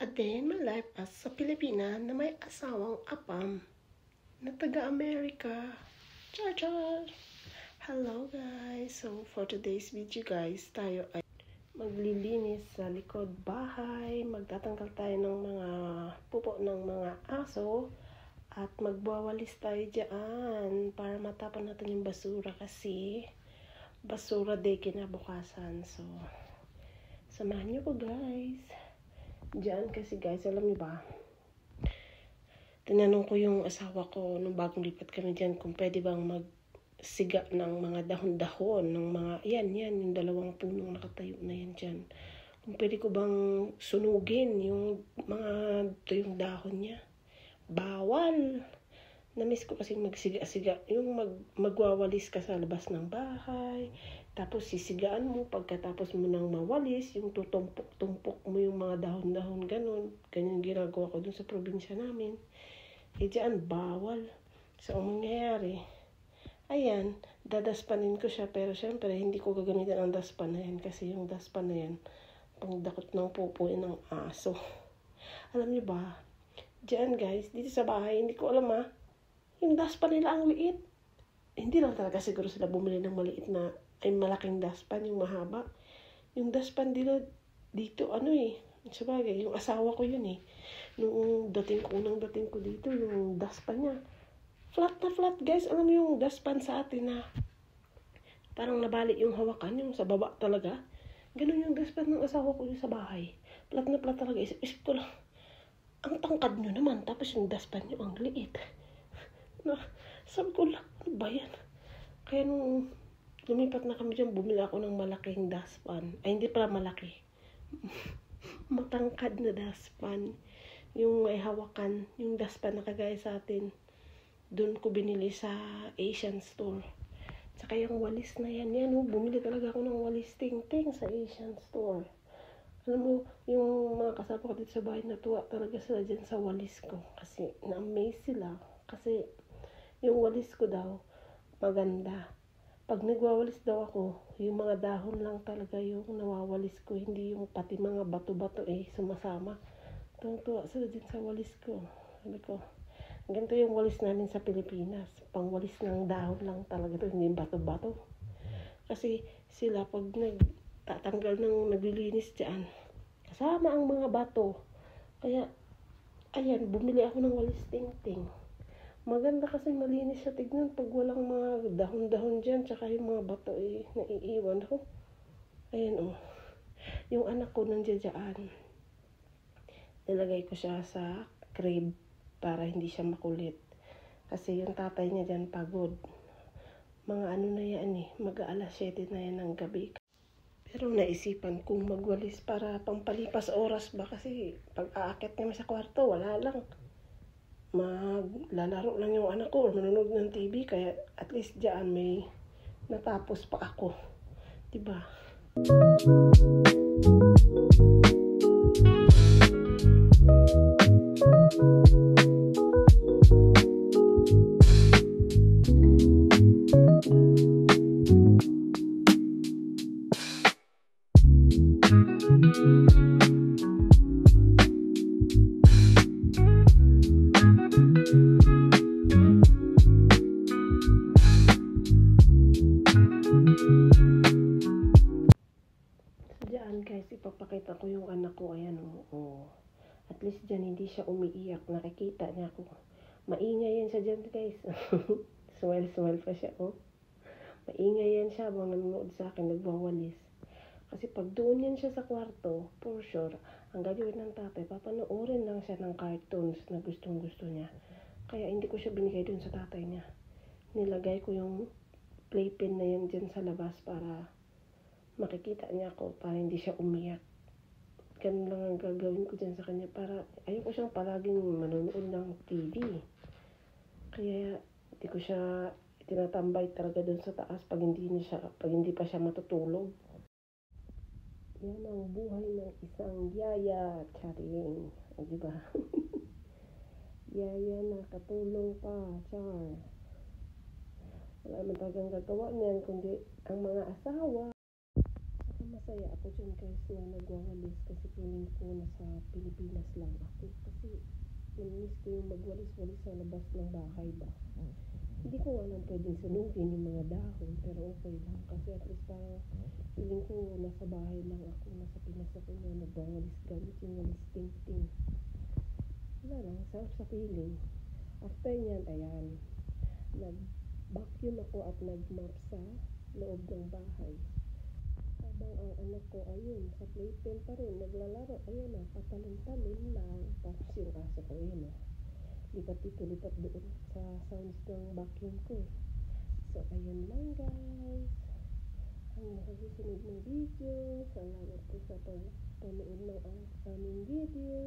A day in my life as sa Pilipina na may asawang apam na taga-Amerika. Char! Hello guys! So for today's video guys, tayo ay maglilinis sa likod bahay. Magtatanggal tayo ng mga pupo ng mga aso. At magwawalis tayo dyan para matapon natin yung basura kasi basura day kinabukasan. So, samahan nyo ko guys. Diyan kasi guys, alam niyo ba, tinanong ko yung asawa ko nung bagong lipat kami dyan kung pwede bang magsiga ng mga dahon-dahon ng mga, yan, yung dalawang punong nakatayo na yan dyan. Kung pwede ko bang sunugin yung mga yung dahon niya. Bawal! Namiss ko kasi magsiga-siga. Yung magwawalis ka sa labas ng bahay. Tapos sisigaan mo. Pagkatapos mo nang mawalis, yung tutumpok-tumpok mo yung mga dahon-dahon. Ganyan ginagawa ko dun sa probinsya namin. Eh dyan, bawal. So, ang mangyayari, ayan, dadaspanin ko siya. Pero syempre, hindi ko gagamitin ang daspan na yan. Kasi yung daspan na yan, pangdakot ng pupuin ng aso. Alam niyo ba, diyan guys, dito sa bahay, hindi ko alam yung daspan nila ang liit. Hindi lang talaga siguro sila bumili ng maliit na, ay malaking daspan, yung mahaba. Yung daspan nila dito, sabagay, yung asawa ko yun Nung unang dating ko dito, yung daspan niya, flat na flat guys. Alam mo yung daspan sa atin na parang nabali yung hawakan, yung sa baba talaga. Ganun yung daspan ng asawa ko yung sa bahay. Flat na flat talaga. Isip ko lang, ang tangkad nyo naman, tapos yung daspan nyo ang liit. Sabi ko lang, ano ba yan? Kaya nung lumipat na kami dyan, bumili ako ng malaking daspan. Ay, hindi pala malaki. Matangkad na daspan. Yung may hawakan, yung daspan na kagaya sa atin. Doon ko binili sa Asian store. Tsaka yung walis na yan, bumili talaga ako ng walis ting-ting sa Asian store. Alam mo, yung mga kasama ko dito sa bahay, natuwa talaga sila dyan sa walis ko. Kasi na-amaze sila. Kasi yung walis ko daw, maganda. Pag nagwawalis daw ako, yung mga dahon lang talaga yung nawawalis ko. Hindi yung pati mga bato-bato sumasama. Tuwa sila dyan sa walis ko. Sabi ko, ganito yung walis namin sa Pilipinas. Pangwalis ng dahon lang talaga to, hindi bato-bato. Kasi sila pag tatanggal ng naglilinis dyan, kasama ang mga bato. Kaya, ayan, bumili ako ng walis ting-ting. Maganda kasi malinis siya tignan pag walang mga dahon-dahon dyan, tsaka yung mga bato naiiwan ako. Ayan yung anak ko nandiyan dyan. Nilagay ko siya sa crib para hindi siya makulit. Kasi yung tatay niya dyan pagod. Mga na yan mag-aalas 7 na yan ng gabi. Pero naisipan kong magwalis para pampalipas oras ba kasi pag aakyat naman sa kwarto, wala lang. Maglalaro lang yung anak ko or manonood ng TV kaya at least diyan may natapos pa ako. Diba? Guys, ipapakita ko yung anak ko. Ayan At least dyan hindi siya umiiyak. Nakikita niya ako. Maingay yan siya dyan guys. Smile pa siya Maingay yan siya habang nanonood sa akin, nagwawalis. Kasi pag doon yan siya sa kwarto, for sure, ang gagawin ng tatay, papanoorin lang siya ng cartoons na gustong gusto niya. Kaya hindi ko siya binigay doon sa tatay niya. Nilagay ko yung playpen na yan dyan sa labas para makikita niya ako, para hindi siya umiyak. Ganun lang ang gagawin ko dyan sa kanya para ayoko siyang palaging manonood ng TV. Kaya hindi ko siya tinatambay talaga doon sa taas pag hindi pa siya matutulog. Yan ang buhay ng isang yaya, charing. Diba? Yaya na katulong pa, char. Wala naman talagang gagawa niyan kundi ang mga asawa. Masaya ako dyan guys na nagwawalis kasi feeling ko nasa Pilipinas lang ako. Kasi namiss ko yung magwalis-walis sa labas ng bahay ba. Hindi ko nga lang pwedeng sunugin yung mga dahon, pero okay lang. Kasi at least parang feeling ko nasa bahay lang ako, nasa Pinas ako nga, nagwawalis gamit yung walis ting-ting. Wala lang, sarap sa feeling. After nyan, ayan, nag-vacuum ako at nag-mop sa loob ng bahay. Habang ang anak ko, ayun, sa playpen pa rin, naglalaro, ayun na, patalon-talon lang. Tapos yung aso ko, ayun na, lipat dito, lipat doon sa sounds ng vacuum ko eh. So, ayun lang guys. Hanggang sa susunod ng video. Salamat po sa panood ng aming video.